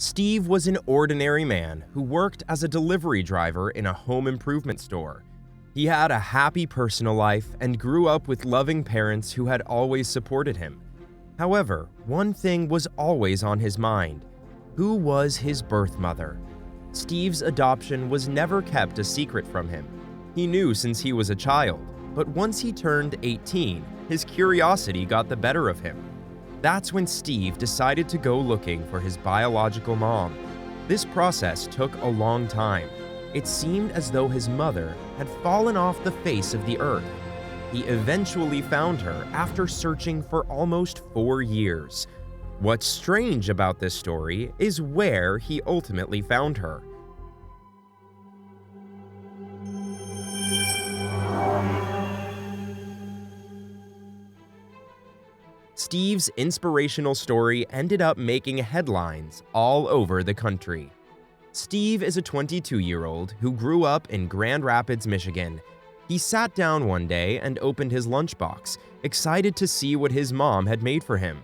Steve was an ordinary man who worked as a delivery driver in a home improvement store. He had a happy personal life and grew up with loving parents who had always supported him. However, one thing was always on his mind. Who was his birth mother? Steve's adoption was never kept a secret from him. He knew since he was a child, but once he turned 18, his curiosity got the better of him. That's when Steve decided to go looking for his biological mom. This process took a long time. It seemed as though his mother had fallen off the face of the earth. He eventually found her after searching for almost 4 years. What's strange about this story is where he ultimately found her. Steve's inspirational story ended up making headlines all over the country. Steve is a 22-year-old who grew up in Grand Rapids, Michigan. He sat down one day and opened his lunchbox, excited to see what his mom had made for him.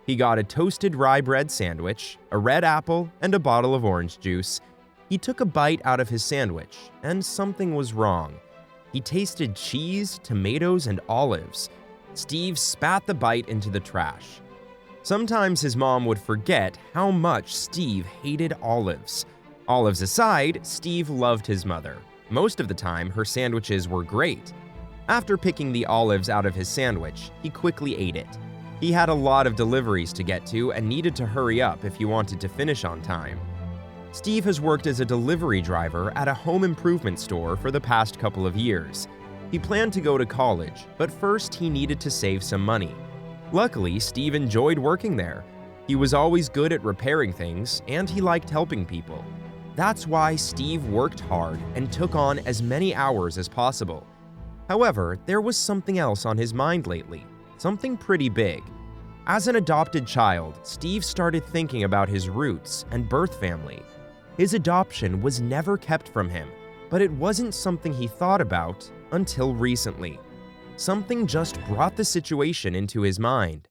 He got a toasted rye bread sandwich, a red apple, and a bottle of orange juice. He took a bite out of his sandwich, and something was wrong. He tasted cheese, tomatoes, and olives. Steve spat the bite into the trash. Sometimes his mom would forget how much Steve hated olives. Olives aside, Steve loved his mother. Most of the time, her sandwiches were great. After picking the olives out of his sandwich, he quickly ate it. He had a lot of deliveries to get to and needed to hurry up if he wanted to finish on time. Steve has worked as a delivery driver at a home improvement store for the past couple of years. He planned to go to college, but first he needed to save some money. Luckily, Steve enjoyed working there. He was always good at repairing things, and he liked helping people. That's why Steve worked hard and took on as many hours as possible. However, there was something else on his mind lately, something pretty big. As an adopted child, Steve started thinking about his roots and birth family. His adoption was never kept from him, but it wasn't something he thought about until recently. Something just brought the situation into his mind.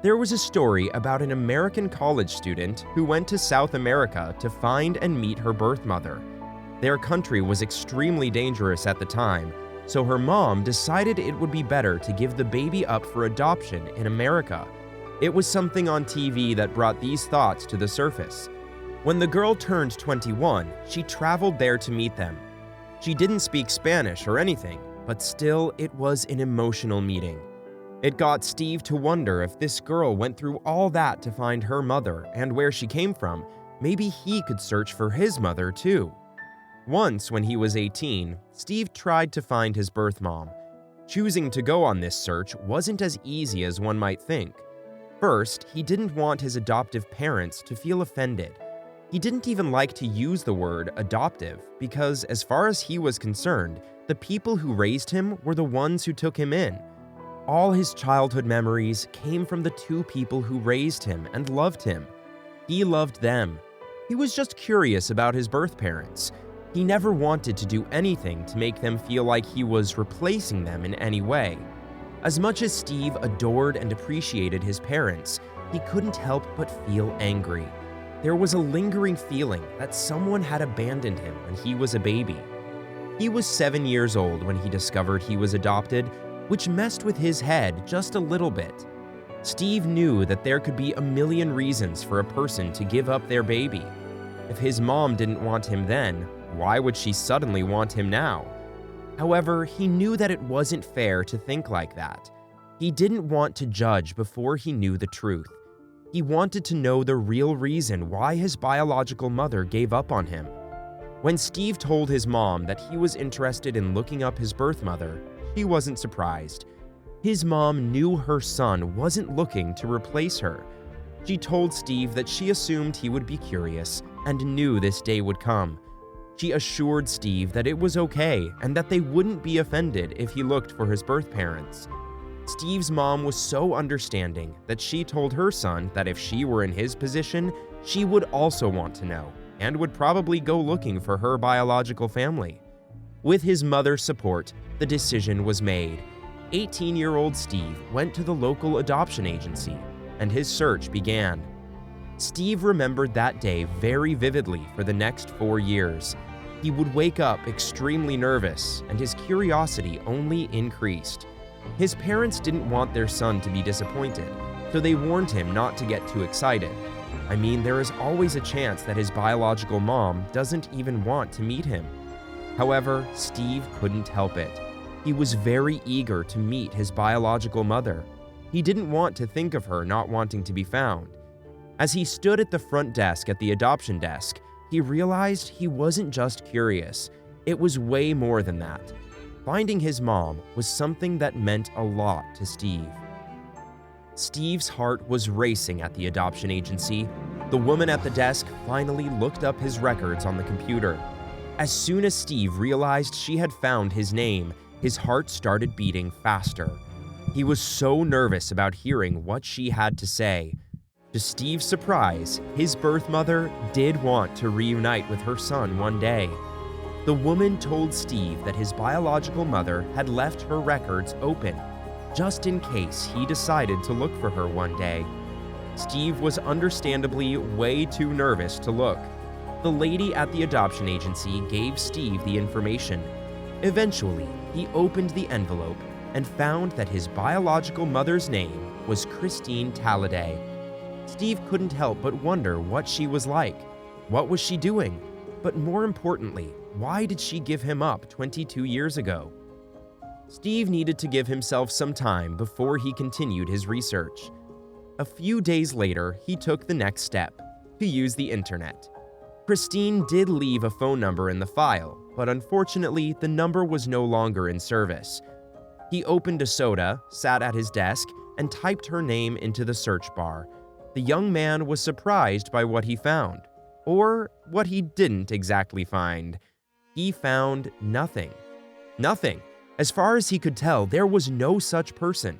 There was a story about an American college student who went to South America to find and meet her birth mother. Their country was extremely dangerous at the time, so her mom decided it would be better to give the baby up for adoption in America. It was something on TV that brought these thoughts to the surface. When the girl turned 21, she traveled there to meet them. She didn't speak Spanish or anything, but still it was an emotional meeting. It got Steve to wonder if this girl went through all that to find her mother and where she came from, maybe he could search for his mother too. Once, when he was 18, Steve tried to find his birth mom. Choosing to go on this search wasn't as easy as one might think. First, he didn't want his adoptive parents to feel offended. He didn't even like to use the word adoptive because, as far as he was concerned, the people who raised him were the ones who took him in. All his childhood memories came from the two people who raised him and loved him. He loved them. He was just curious about his birth parents. He never wanted to do anything to make them feel like he was replacing them in any way. As much as Steve adored and appreciated his parents, he couldn't help but feel angry. There was a lingering feeling that someone had abandoned him when he was a baby. He was 7 years old when he discovered he was adopted, which messed with his head just a little bit. Steve knew that there could be a million reasons for a person to give up their baby. If his mom didn't want him then, why would she suddenly want him now? However, he knew that it wasn't fair to think like that. He didn't want to judge before he knew the truth. He wanted to know the real reason why his biological mother gave up on him. When Steve told his mom that he was interested in looking up his birth mother, she wasn't surprised. His mom knew her son wasn't looking to replace her. She told Steve that she assumed he would be curious and knew this day would come. She assured Steve that it was okay and that they wouldn't be offended if he looked for his birth parents. Steve's mom was so understanding that she told her son that if she were in his position, she would also want to know and would probably go looking for her biological family. With his mother's support, the decision was made. 18-year-old Steve went to the local adoption agency, and his search began. Steve remembered that day very vividly for the next 4 years. He would wake up extremely nervous, and his curiosity only increased. His parents didn't want their son to be disappointed, so they warned him not to get too excited. I mean, there is always a chance that his biological mom doesn't even want to meet him. However, Steve couldn't help it. He was very eager to meet his biological mother. He didn't want to think of her not wanting to be found. As he stood at the front desk at the adoption desk, he realized he wasn't just curious. It was way more than that. Finding his mom was something that meant a lot to Steve. Steve's heart was racing at the adoption agency. The woman at the desk finally looked up his records on the computer. As soon as Steve realized she had found his name, his heart started beating faster. He was so nervous about hearing what she had to say. To Steve's surprise, his birth mother did want to reunite with her son one day. The woman told Steve that his biological mother had left her records open, just in case he decided to look for her one day. Steve was understandably way too nervous to look. The lady at the adoption agency gave Steve the information. Eventually, he opened the envelope and found that his biological mother's name was Christine Talladi. Steve couldn't help but wonder what she was like. What was she doing? But more importantly, why did she give him up 22 years ago? Steve needed to give himself some time before he continued his research. A few days later, he took the next step, to use the internet. Christine did leave a phone number in the file, but unfortunately, the number was no longer in service. He opened a soda, sat at his desk, and typed her name into the search bar. The young man was surprised by what he found, or what he didn't exactly find. He found nothing. Nothing. As far as he could tell, there was no such person.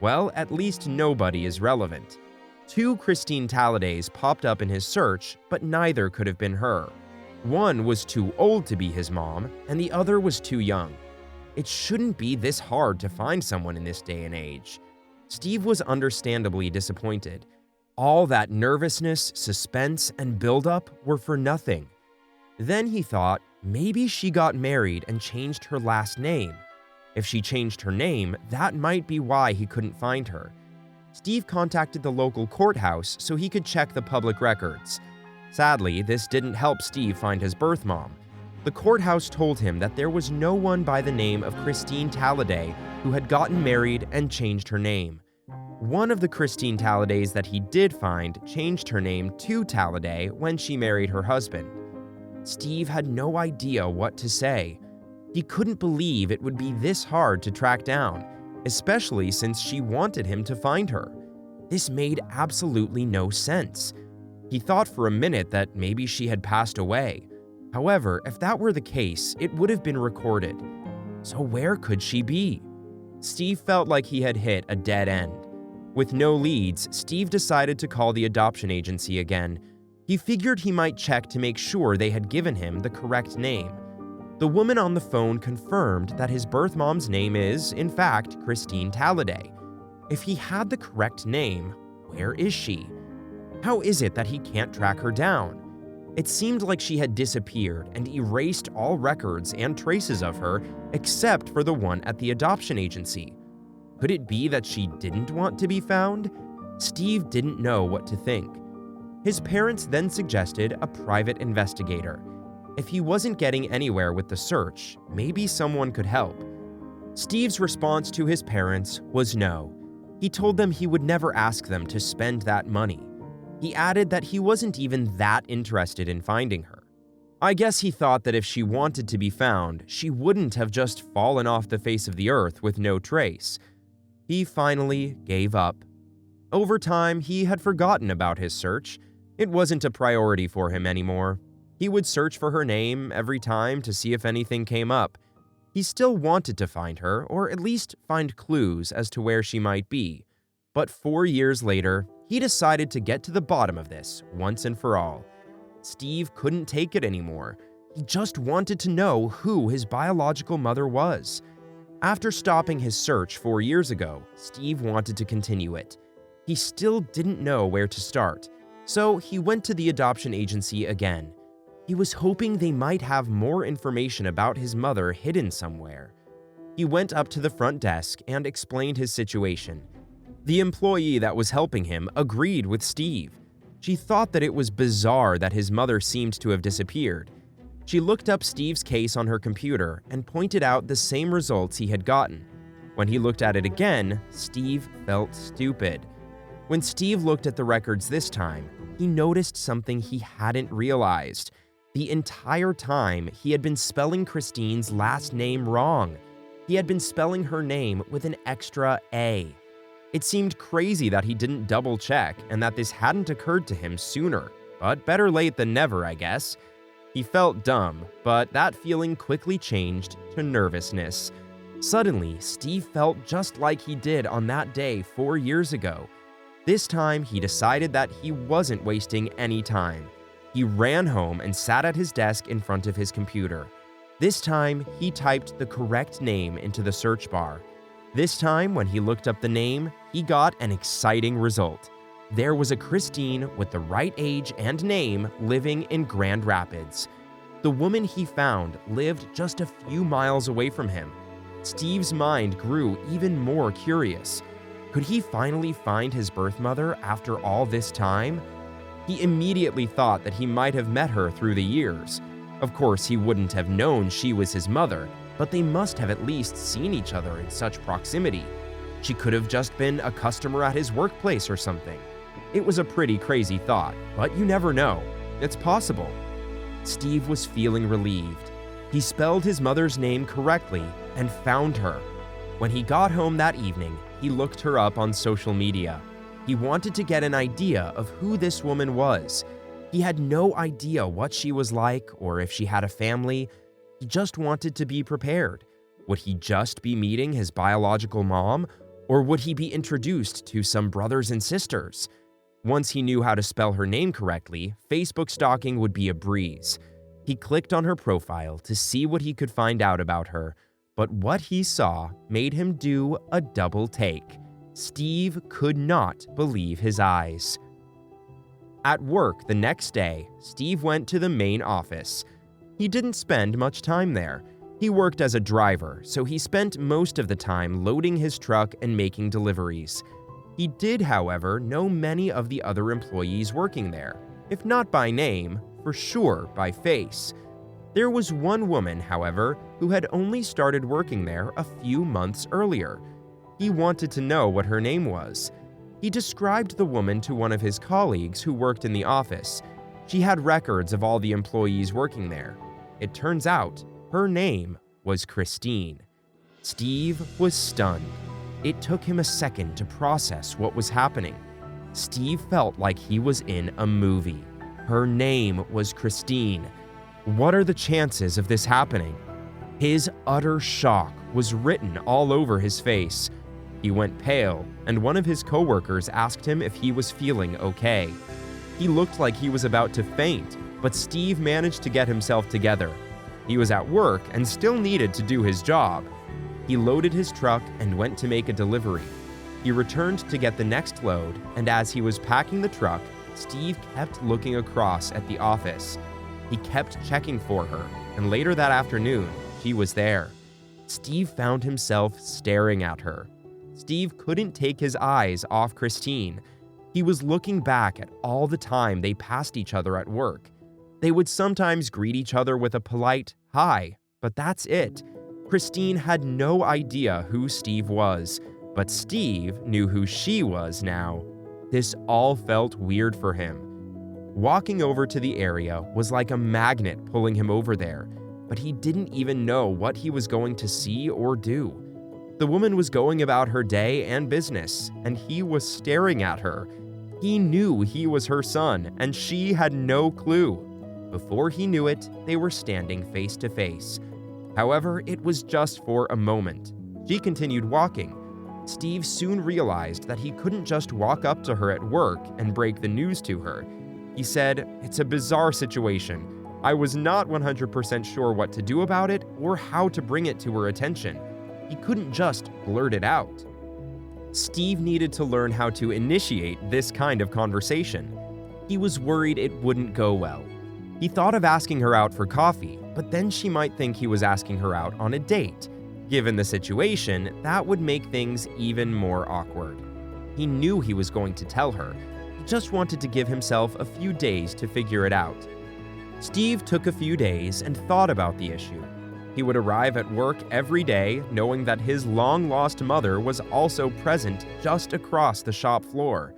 Well, at least nobody is relevant. 2 Christine Talladis popped up in his search, but neither could have been her. One was too old to be his mom, and the other was too young. It shouldn't be this hard to find someone in this day and age. Steve was understandably disappointed. All that nervousness, suspense, and buildup were for nothing. Then he thought maybe she got married and changed her last name. If she changed her name, that might be why he couldn't find her. Steve contacted the local courthouse so he could check the public records. Sadly, this didn't help Steve find his birth mom. The courthouse told him that there was no one by the name of Christine Talladi who had gotten married and changed her name. One of the Christine Talladis that he did find changed her name to Talladi when she married her husband. Steve had no idea what to say. He couldn't believe it would be this hard to track down, especially since she wanted him to find her. This made absolutely no sense. He thought for a minute that maybe she had passed away. However, if that were the case, it would have been recorded. So where could she be? Steve felt like he had hit a dead end. With no leads, Steve decided to call the adoption agency again. He figured he might check to make sure they had given him the correct name. The woman on the phone confirmed that his birth mom's name is, in fact, Christine Talladi. If he had the correct name, where is she? How is it that he can't track her down? It seemed like she had disappeared and erased all records and traces of her except for the one at the adoption agency. Could it be that she didn't want to be found? Steve didn't know what to think. His parents then suggested a private investigator. If he wasn't getting anywhere with the search, maybe someone could help. Steve's response to his parents was no. He told them he would never ask them to spend that money. He added that he wasn't even that interested in finding her. I guess he thought that if she wanted to be found, she wouldn't have just fallen off the face of the earth with no trace. He finally gave up. Over time, he had forgotten about his search. It wasn't a priority for him anymore. He would search for her name every time to see if anything came up. He still wanted to find her, or at least find clues as to where she might be. But 4 years later, he decided to get to the bottom of this once and for all. Steve couldn't take it anymore. He just wanted to know who his biological mother was. After stopping his search 4 years ago, Steve wanted to continue it. He still didn't know where to start, So he went to the adoption agency again. He was hoping they might have more information about his mother hidden somewhere. He went up to the front desk and explained his situation. The employee that was helping him agreed with Steve. She thought that it was bizarre that his mother seemed to have disappeared. She looked up Steve's case on her computer and pointed out the same results he had gotten. When he looked at it again, Steve felt stupid. When Steve looked at the records this time, he noticed something he hadn't realized. The entire time, he had been spelling Christine's last name wrong. He had been spelling her name with an extra A. It seemed crazy that he didn't double-check and that this hadn't occurred to him sooner, but better late than never, I guess. He felt dumb, but that feeling quickly changed to nervousness. Suddenly, Steve felt just like he did on that day 4 years ago. This time, he decided that he wasn't wasting any time. He ran home and sat at his desk in front of his computer. This time, he typed the correct name into the search bar. This time, when he looked up the name, he got an exciting result. There was a Christine with the right age and name living in Grand Rapids. The woman he found lived just a few miles away from him. Steve's mind grew even more curious. Could he finally find his birth mother after all this time? He immediately thought that he might have met her through the years. Of course, he wouldn't have known she was his mother, but they must have at least seen each other in such proximity. She could have just been a customer at his workplace or something. It was a pretty crazy thought, but you never know. It's possible. Steve was feeling relieved. He spelled his mother's name correctly and found her. When he got home that evening, he looked her up on social media. He wanted to get an idea of who this woman was. He had no idea what she was like or if she had a family. He just wanted to be prepared. Would he just be meeting his biological mom, or would he be introduced to some brothers and sisters? Once he knew how to spell her name correctly, Facebook stalking would be a breeze. He clicked on her profile to see what he could find out about her, but what he saw made him do a double take. Steve could not believe his eyes. At work the next day, Steve went to the main office. He didn't spend much time there. He worked as a driver, so he spent most of the time loading his truck and making deliveries. He did, however, know many of the other employees working there, if not by name, for sure by face. There was one woman, however, who had only started working there a few months earlier. He wanted to know what her name was. He described the woman to one of his colleagues who worked in the office. She had records of all the employees working there. It turns out her name was Christine. Steve was stunned. It took him a second to process what was happening. Steve felt like he was in a movie. Her name was Christine. What are the chances of this happening? His utter shock was written all over his face. He went pale, and one of his coworkers asked him if he was feeling okay. He looked like he was about to faint, but Steve managed to get himself together. He was at work and still needed to do his job. He loaded his truck and went to make a delivery. He returned to get the next load, and as he was packing the truck, Steve kept looking across at the office. He kept checking for her, and later that afternoon, she was there. Steve found himself staring at her. Steve couldn't take his eyes off Christine. He was looking back at all the time they passed each other at work. They would sometimes greet each other with a polite "hi," but that's it. Christine had no idea who Steve was, but Steve knew who she was now. This all felt weird for him. Walking over to the area was like a magnet pulling him over there, but he didn't even know what he was going to see or do. The woman was going about her day and business, and he was staring at her. He knew he was her son, and she had no clue. Before he knew it, they were standing face to face. However, it was just for a moment. She continued walking. Steve soon realized that he couldn't just walk up to her at work and break the news to her. He said, "It's a bizarre situation. I was not 100% sure what to do about it or how to bring it to her attention." He couldn't just blurt it out. Steve needed to learn how to initiate this kind of conversation. He was worried it wouldn't go well. He thought of asking her out for coffee, but then she might think he was asking her out on a date. Given the situation, that would make things even more awkward. He knew he was going to tell her. He just wanted to give himself a few days to figure it out. Steve took a few days and thought about the issue. He would arrive at work every day knowing that his long-lost mother was also present just across the shop floor.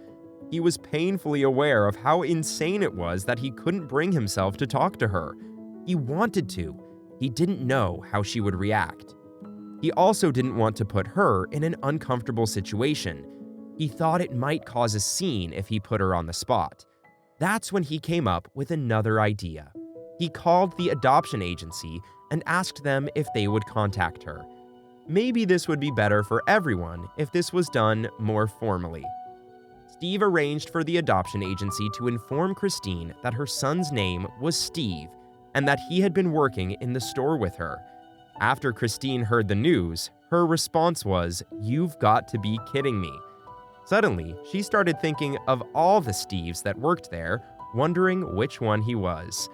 He was painfully aware of how insane it was that he couldn't bring himself to talk to her. He wanted to. He didn't know how she would react. He also didn't want to put her in an uncomfortable situation. He thought it might cause a scene if he put her on the spot. That's when he came up with another idea. He called the adoption agency and asked them if they would contact her. Maybe this would be better for everyone if this was done more formally. Steve arranged for the adoption agency to inform Christine that her son's name was Steve and that he had been working in the store with her. After Christine heard the news, her response was, "You've got to be kidding me." Suddenly, she started thinking of all the Steves that worked there, wondering which one he was.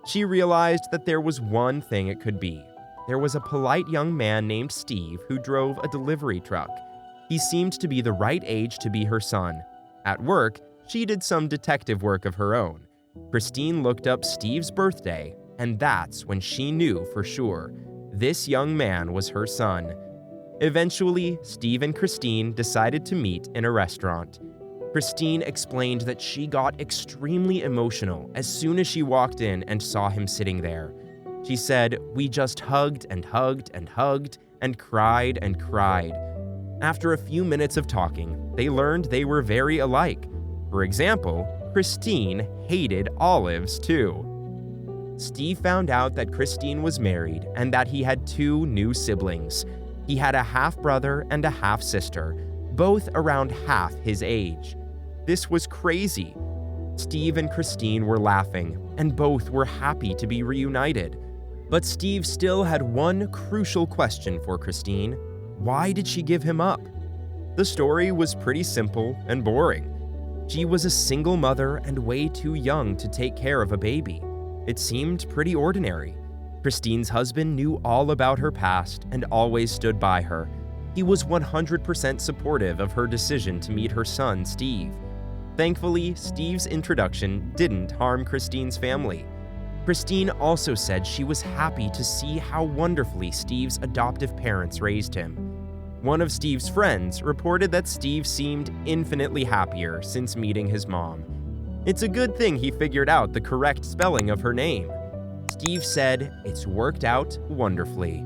She realized that there was one thing it could be. There was a polite young man named Steve who drove a delivery truck. He seemed to be the right age to be her son. At work, she did some detective work of her own. Christine looked up Steve's birthday, and that's when she knew for sure. This young man was her son. Eventually, Steve and Christine decided to meet in a restaurant. Christine explained that she got extremely emotional as soon as she walked in and saw him sitting there. She said, "We just hugged and hugged and hugged and cried and cried." After a few minutes of talking, they learned they were very alike. For example, Christine hated olives too. Steve found out that Christine was married and that he had 2 new siblings. He had a half-brother and a half-sister, both around half his age. This was crazy. Steve and Christine were laughing, and both were happy to be reunited. But Steve still had one crucial question for Christine. Why did she give him up? The story was pretty simple and boring. She was a single mother and way too young to take care of a baby. It seemed pretty ordinary. Christine's husband knew all about her past and always stood by her. He was 100% supportive of her decision to meet her son, Steve. Thankfully, Steve's introduction didn't harm Christine's family. Christine also said she was happy to see how wonderfully Steve's adoptive parents raised him. One of Steve's friends reported that Steve seemed infinitely happier since meeting his mom. It's a good thing he figured out the correct spelling of her name. Steve said, "It's worked out wonderfully."